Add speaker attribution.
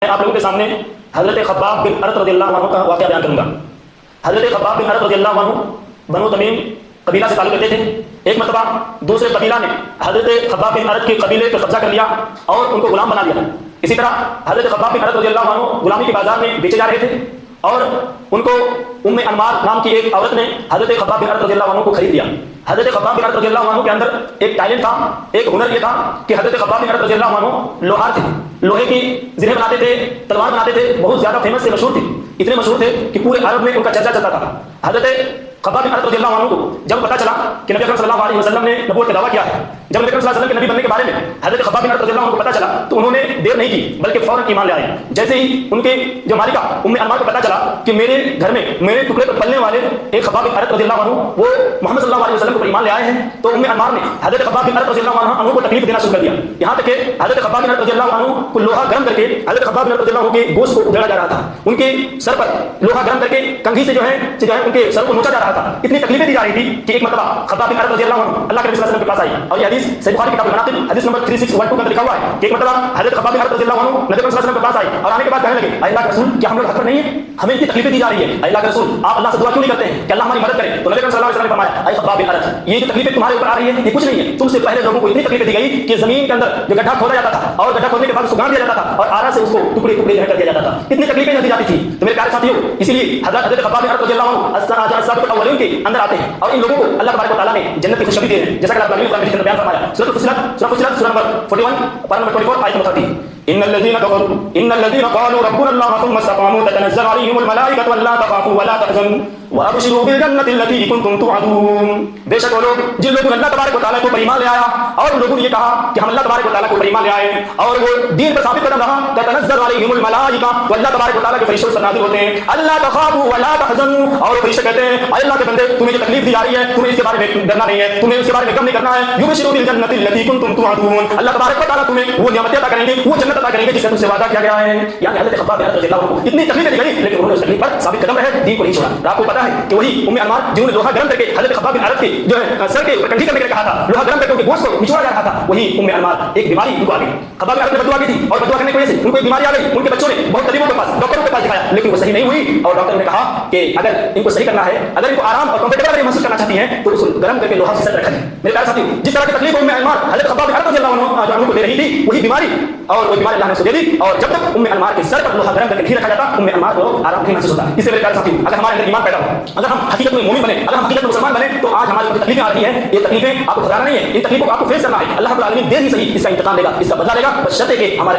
Speaker 1: آپ لوگوں کے سامنے حضرت خباب بن ارت رضی اللہ عنہ کا واقعہ بیان کروں گا۔ حضرت خباب بن ارت رضی اللہ عنہ بنو تمیم قبیلہ سے تعلق رکھتے تھے۔ ایک مرتبہ دوسرے قبیلہ نے حضرت خباب بن ارت کے قبیلے پر قبضہ کر لیا اور ان کو غلام بنا دیا۔ اسی طرح حضرت خباب بن ارت رضی اللہ عنہ غلامی کے بازار میں بیچے جا رہے تھے اور ان کو ام انمار نام کی ایک عورت نے حضرت خباب بن ارت رضی اللہ عنہ کو خرید لیا۔ حضرت خباب بن ارت رضی اللہ عنہ کے اندر ایک ٹیلنٹ تھا، ایک ہنر یہ تھا کہ حضرت خباب بن ارت رضی اللہ عنہ لوہار تھے، لوہے کی زرہیں بناتے تھے، تلوار بناتے تھے، بہت زیادہ فیمس سے مشہور تھے، اتنے مشہور تھے کہ پورے عرب میں ان کا چرچا چلتا تھا۔ حضرت خباب بن ارت رضی اللہ عنہ کو جب پتہ چلا کہ نبی اکرم صلی اللہ علیہ وسلم نے نبوت کا دعویٰ کیا ہے، جب نبی اکرم صلی اللہ علیہ وسلم کے نبی بننے کے بارے میں حضرت خباب بن ارت رضی اللہ عنہ کو پتہ چلا تو انہوں نے دیر نہیں کی بلکہ فوراً ایمان لے آئے۔ جیسے ہی ان کے جو مالکہ ام انمار کو پتہ چلا کہ میرے گھر میں میرے ٹکڑے پر پلنے والے ایک خباب بن ارت رضی اللہ عنہ وہ محمد صلی اللہ علیہ وسلم کو ایمان لے آئے ہیں، تو ام انمار نے حضرت خباب بن ارت رضی اللہ عنہ کو تکلیف دینا شروع کر دیا، یہاں تک کہ حضرت خباب بن ارت رضی اللہ عنہ کو لوہا گرم کر کے حضرت خباب بن ارت رضی اللہ عنہ کے گوشت کو ادھیڑا جا رہا تھا، ان کے سر پر لوہا گرم کر کے کنگھی سے جو ہے ان کے سر کو نوچا جا رہا تھا، اتنی تکلیفیں دی جا رہی تھی کہ ایک مرتبہ خباب بن ارت رضی اللہ عنہ اللہ کے نبی صلی اللہ علیہ وسلم کے پاس آئی، اور یہ حدیث صحیح بخاری کتاب المناقب حدیث نمبر 3612 کے اندر لکھا ہوا ہے کہ ایک مرتبہ حضرت خباب بن ارت رضی اللہ عنہ نبی صلی اللہ علیہ وسلم کے پاس آئی اور آنے کے بعد کہنے لگے اے اللہ کے رسول کیا ہم لوگ حق پر نہیں ہیں؟ ہمیں اتنی تکلیفیں دی جا رہی ہے، اے اللہ کے رسول آپ اللہ سے دعا کیوں نہیں کرتے ہیں کہ اللہ ہماری مدد کرے؟ تو نبی صلی اللہ علیہ وسلم نے فرمایا اے خباب بن ارت یہ جو تکلیفیں تمہارے اوپر آ رہی ہیں یہ کچھ نہیں ہے، تم سے پہلے لوگوں کو اتنی تکلیفیں دی گئی کہ زمین کے اندر جو گڈھا کھودا جاتا تھا اور گڈھا کھودنے کے بعد اس کو گاڑ دیا جاتا تھا اور آرا سے اس کو ٹکڑے ٹکڑے کر دیا جاتا تھا، اتنی تکلیفیں دی جاتی تھی۔ تو میرے پیارے ساتھیوں اسی لیے حضرت خباب بن ارت رضی اللہ عنہ السابقون الاولین کے اندر آتے ہیں اور ان لوگوں کو اللہ تبارک و تعالیٰ نے جنت کی خوشخبری دی ہے، جیسا کہ اللہ تعالیٰ نے بیان فرمایا سورۃ فصلت سورہ نمبر 41 پارہ نمبر 24 آیت نمبر 30 ان الذين قالوا ربنا الله ثم استقاموا تتنزل عليهم الملائكه الا تخافوا ولا تحزنوا وابشروا بالجنه التي كنتم توعدون۔ بے شک وہ لوگ جن لوگوں نے اللہ تبارک و تعالیٰ کو ایمان لے آیا اور ان لوگوں نے یہ کہا کہ ہم اللہ تبارک و تعالیٰ کو ایمان لے آئے اور وہ دین پر ثابت قدم رہا، تتنزل عليهم الملائكه وہ اللہ تبارک و تعالیٰ کے فرشتوں پر نازل ہوتے ہیں، اللہ تخافوا ولا تحزنوا اور فرشتے کہتے ہیں اے اللہ کے بندے تمہیں جو تکلیف دی جا رہی ہے تمہیں اس کے بارے میں ڈرنا نہیں ہے، تمہیں اس کے بارے میں غم نہیں کرنا ہے، یبشروا بالجنه التي كنتم توعدون اللہ تبارک و تعالیٰ تمہیں وہ نعمتیں عطا کریں گے، وہ جنت عطا کریں گے جس سے تم سے وعدہ کیا گیا ہے۔ یعنی حضرت خباب بن ارت رضی اللہ عنہ اتنی تکلیفیں دی گئی لیکن انہوں نے اس تکلیف پر ثابت قدم رہے، دین کو نہیں چھوڑا۔ آپ کو پتا ہے کہ وہی ام انمار جنہوں نے لوہا گرم کر کے حضرت خباب بن ارت کے جو ہے سر کے اوپر کنگھی کرنے کے لیے کہا تھا، لوہا گرم کر کے ان کے گوشت کو نچوڑا جا رہا تھا، وہی ام انمار ایک بیماری ان کو آ گئی، خباب بن ارت نے بددعا کی تھی اور بددعا کرنے کی وجہ سے ان کو ایک بیماری آ گئی، ان کے بچوں نے بہت طبیبوں کے پاس ڈاکٹروں کے پاس دکھایا لیکن وہ صحیح نہیں ہوئی اور ڈاکٹر نے کہا کہ اگر ان کو صحیح کرنا ہے، اگر ان کو آرام اور کمفرٹیبل محسوس کرنا چاہتی ہیں تو اس کو گرم کر کے لوہا سے سر رکھا ہے۔ میرے پیارے ساتھیوں جس طرح کی تکلیف ام انمار حضرت خباب بن ارت رضی اللہ عنہ کو دے رہی تھی وہی بیماری اور وہ بیماری اللہ نے اس کو دے دی اور جب تک ام انمار کے سر پر لوہا گرم کر کے نہیں رکھا جاتا ام انمار کو آرام نہیں محسوس ہوتا۔ اس سے میرے پیارے ساتھیوں اگر ہمارے اندر ایمان پیدا ہو، اگر ہم حقیقت میں مومن بنے، اگر ہم حقیقت میں مسلمان بنے تو آج ہماری تکلیفیں آ رہی ہیں یہ تکلیفیں آپ کو گھبرانا نہیں ہے، ان تکلیفوں کو آپ کو فیس کرنا ہے، اللہ رب العالمین دیر ہی صحیح اس کا انتقام لے گا، اس کا بدلہ لے گا، بشرطے کہ ہمارے